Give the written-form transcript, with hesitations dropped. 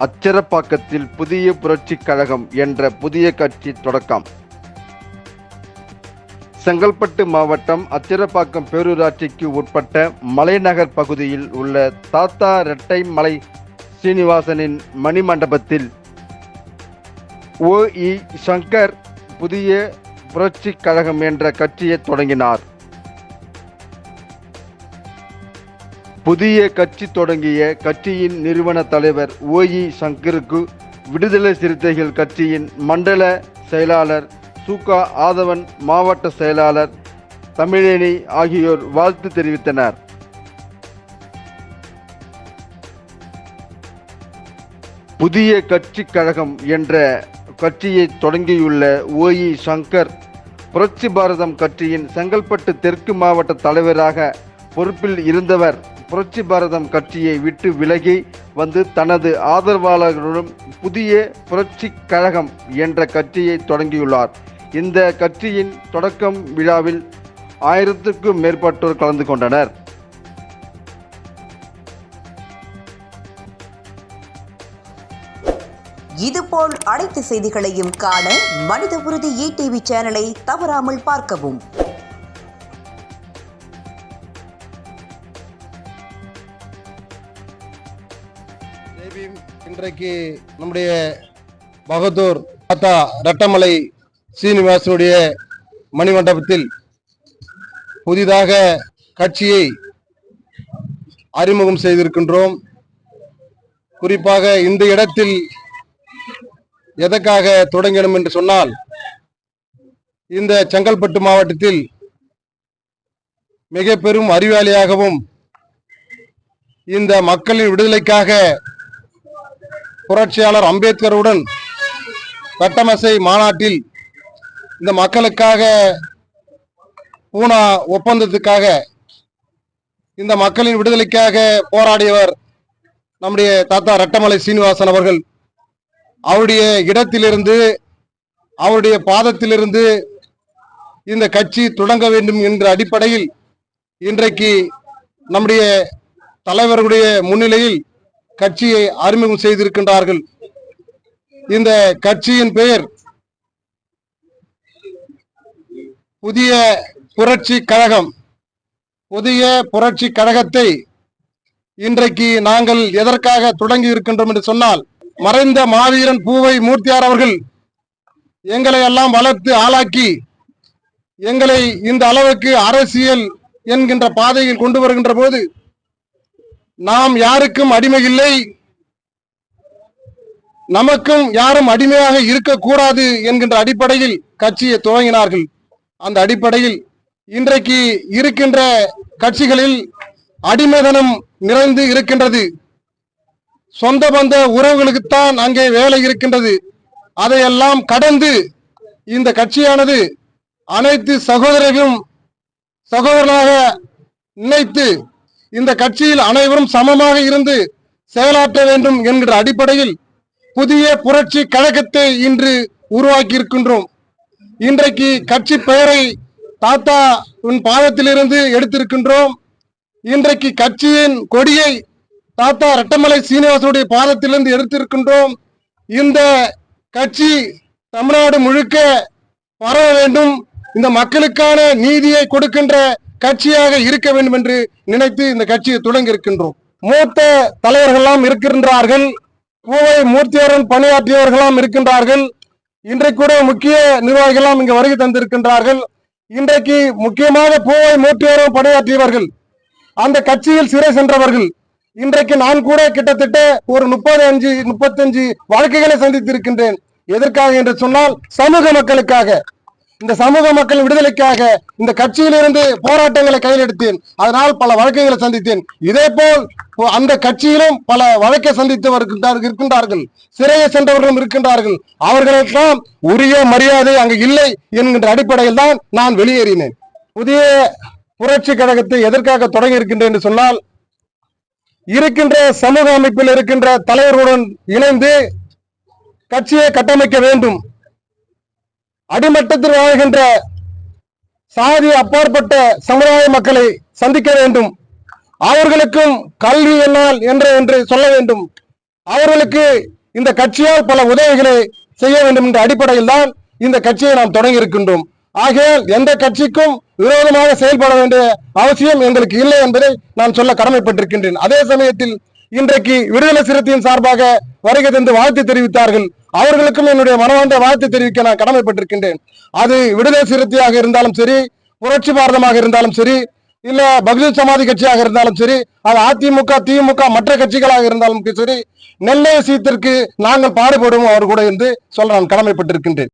அச்சரப்பாக்கத்தில் புதிய புரட்சிக் கழகம் என்ற புதிய கட்சி தொடக்கம். செங்கல்பட்டு மாவட்டம் அச்சரப்பாக்கம் பேரூராட்சிக்கு உட்பட்ட மலைநகர் பகுதியில் உள்ள தாத்தா ரெட்டைமலை சீனிவாசனின் மணிமண்டபத்தில் ஓ.இ. சங்கர் புதிய புரட்சிக் கழகம் என்ற கட்சியை தொடங்கினார். புதிய கட்சி தொடங்கிய கட்சியின் நிறுவன தலைவர் ஓ.இ. சங்கருக்கு விடுதலை சிறுத்தைகள் கட்சியின் மண்டல செயலாளர் சு.க. ஆதவன், மாவட்ட செயலாளர் தமிழேனி ஆகியோர் வாழ்த்து தெரிவித்தனர். புதிய கட்சி கழகம் என்ற கட்சியை தொடங்கியுள்ள ஓ.இ. சங்கர் புரட்சி பாரதம் கட்சியின் செங்கல்பட்டு தெற்கு மாவட்ட தலைவராக பொறுப்பில் இருந்தவர். புரட்சி பாரதம் கட்சியை விட்டு விலகி வந்து தனது ஆதரவாளர்களுடன் புதிய புரட்சி கழகம் என்ற கட்சியை தொடங்கியுள்ளார். இந்த கட்சியின் தொடக்கம் விழாவில் 1000க்கும் மேற்பட்டோர் கலந்து கொண்டனர். இதுபோல் அனைத்து செய்திகளையும் காண மனித உறுதி ETV சேனலை தவறாமல் பார்க்கவும். இன்றைக்கு நம்முடைய பகதூர் தாத்தா ரெட்டமலை சீனிவாசனுடைய மணிமண்டபத்தில் புதிதாக கட்சியை அறிமுகம் செய்திருக்கின்றோம். குறிப்பாக இந்த இடத்தில் எதற்காக தொடங்கணும் என்று சொன்னால், இந்த செங்கல்பட்டு மாவட்டத்தில் மிக பெரும் அறிவாளியாகவும் இந்த மக்களின் விடுதலைக்காக புரட்சியாளர் அம்பேத்கருடன் சட்டமசை மாநாட்டில் இந்த மக்களுக்காக பூனா ஒப்பந்தத்துக்காக இந்த மக்களின் விடுதலைக்காக போராடியவர் நம்முடைய தாத்தா ரெட்டமலை சீனிவாசன் அவர்கள். அவருடைய இடத்திலிருந்து, அவருடைய பாதத்திலிருந்து இந்த கட்சி தொடங்க வேண்டும் என்ற அடிப்படையில் இன்றைக்கு நம்முடைய தலைவர்களுடைய முன்னிலையில் கட்சியை அறிமுகம் செய்திருக்கின்றார்கள். இந்த கட்சியின் பெயர் புதிய புரட்சி கழகம். புதிய புரட்சி கழகத்தை இன்றைக்கு நாங்கள் எதற்காக தொடங்கி இருக்கின்றோம் என்று சொன்னால், மறைந்த மாவீரன் பூவை மூர்த்தியார் அவர்கள் எங்களை எல்லாம் வளர்த்து ஆளாக்கி எங்களை இந்த அளவுக்கு அரசியல் என்கின்ற பாதையில் கொண்டு வருகின்ற போது நாம் யாருக்கும் அடிமை இல்லை, நமக்கும் யாரும் அடிமையாக இருக்கக்கூடாது என்கின்ற அடிப்படையில் கட்சியை துவங்கினார்கள். அந்த அடிப்படையில் இன்றைக்கு இருக்கின்ற கட்சிகளில் அடிமைதனம் நிறைந்து இருக்கின்றது. சொந்த பந்த உறவுகளுக்குத்தான் அங்கே வேலை இருக்கின்றது. அதையெல்லாம் கடந்து இந்த கட்சியானது அனைத்து சகோதரர்களும் சகோதரனாக நினைத்து இந்த கட்சியில் அனைவரும் சமமாக இருந்து செயலாற்ற வேண்டும் என்கிற அடிப்படையில் புதிய புரட்சி கழகத்தை இன்று உருவாக்கி இருக்கின்றோம். இன்றைக்கு கட்சி பெயரை தாத்தா உன் பாதத்திலிருந்து எடுத்திருக்கின்றோம். இன்றைக்கு கட்சியின் கொடியை தாத்தா ரெட்டமலை சீனிவாசனுடைய பாதத்திலிருந்து எடுத்திருக்கின்றோம். இந்த கட்சி தமிழ்நாடு முழுக்க பரவ வேண்டும், இந்த மக்களுக்கான நீதியை கொடுக்கின்ற கட்சியாக இருக்க வேண்டும் என்று நினைத்து இந்த கட்சியை தொடங்கி இருக்கின்றோம். மூத்த தலைவர்கள்லாம் இருக்கின்றார்கள், பூவை மூர்த்தியாரன் பணியாற்றியவர்களாம் இருக்கின்றார்கள். இன்றைக்கு கூட முக்கிய நிர்வாகிகளாம் இங்கு வருகை தந்திருக்கின்றார்கள். இன்றைக்கு முக்கியமாக பூவை மூர்த்தியாரன் பணியாற்றியவர்கள், அந்த கட்சியில் சிறை சென்றவர்கள். இன்றைக்கு நான் கூட கிட்டத்தட்ட ஒரு 35 வழக்குகளை சந்தித்திருக்கின்றேன். எதற்காக என்று சொன்னால், சமூக மக்களுக்காக, இந்த சமூக மக்கள் விடுதலைக்காக இந்த கட்சியிலிருந்து போராட்டங்களை கையில் எடுத்தேன். அதனால் பல வழக்குகளை சந்தித்தேன். இதே போல் அந்த கட்சியிலும் பல வழக்கை சந்தித்தவர் இருக்கின்றார்கள், சிறையை சென்றவர்களும் இருக்கின்றார்கள். அவர்களுக்கெல்லாம் உரிய மரியாதை அங்கு இல்லை என்கின்ற அடிப்படையில் தான் நான் வெளியேறினேன். புதிய புரட்சி கழகத்தை எதற்காக தொடங்கி இருக்கின்றேன் என்று சொன்னால், இருக்கின்ற சமூக அமைப்பில் இருக்கின்ற தலைவர்களுடன் இணைந்து கட்சியை கட்டமைக்க வேண்டும். அடிமட்டத்தில் வாழ்கின்ற சாதி அப்பாற்பட்ட சமுதாய மக்களை சந்திக்க வேண்டும். அவர்களுக்கும் கல்வி என்னால் என்று சொல்ல வேண்டும். அவர்களுக்கு இந்த கட்சியால் பல உதவிகளை செய்ய வேண்டும் என்ற அடிப்படையில் தான் இந்த கட்சியை நாம் தொடங்கி இருக்கின்றோம். ஆகையால் எந்த கட்சிக்கும் விரோதமாக செயல்பட வேண்டிய அவசியம் எங்களுக்கு இல்லை என்பதை நான் சொல்ல கடமைப்பட்டிருக்கின்றேன். அதே சமயத்தில் இன்றைக்கு விடுதலை சிறுத்தையின் சார்பாக வருகை தந்து வாழ்த்து தெரிவித்தார்கள். அவர்களுக்கும் என்னுடைய மனமார்ந்த வாழ்த்து தெரிவிக்க நான் கடமைப்பட்டிருக்கின்றேன். அது விடுதலை சிறுத்தையாக இருந்தாலும் சரி, புரட்சி பாரதமாக இருந்தாலும் சரி, இல்ல பகுஜன் சமாதி கட்சியாக இருந்தாலும் சரி, அது அதிமுக, திமுக, மற்ற கட்சிகளாக இருந்தாலும் சரி, நெல்லை விஷயத்திற்கு நாங்கள் பாடுபடுவோம் அவர் கூட என்று சொல்ல நான் கடமைப்பட்டிருக்கின்றேன்.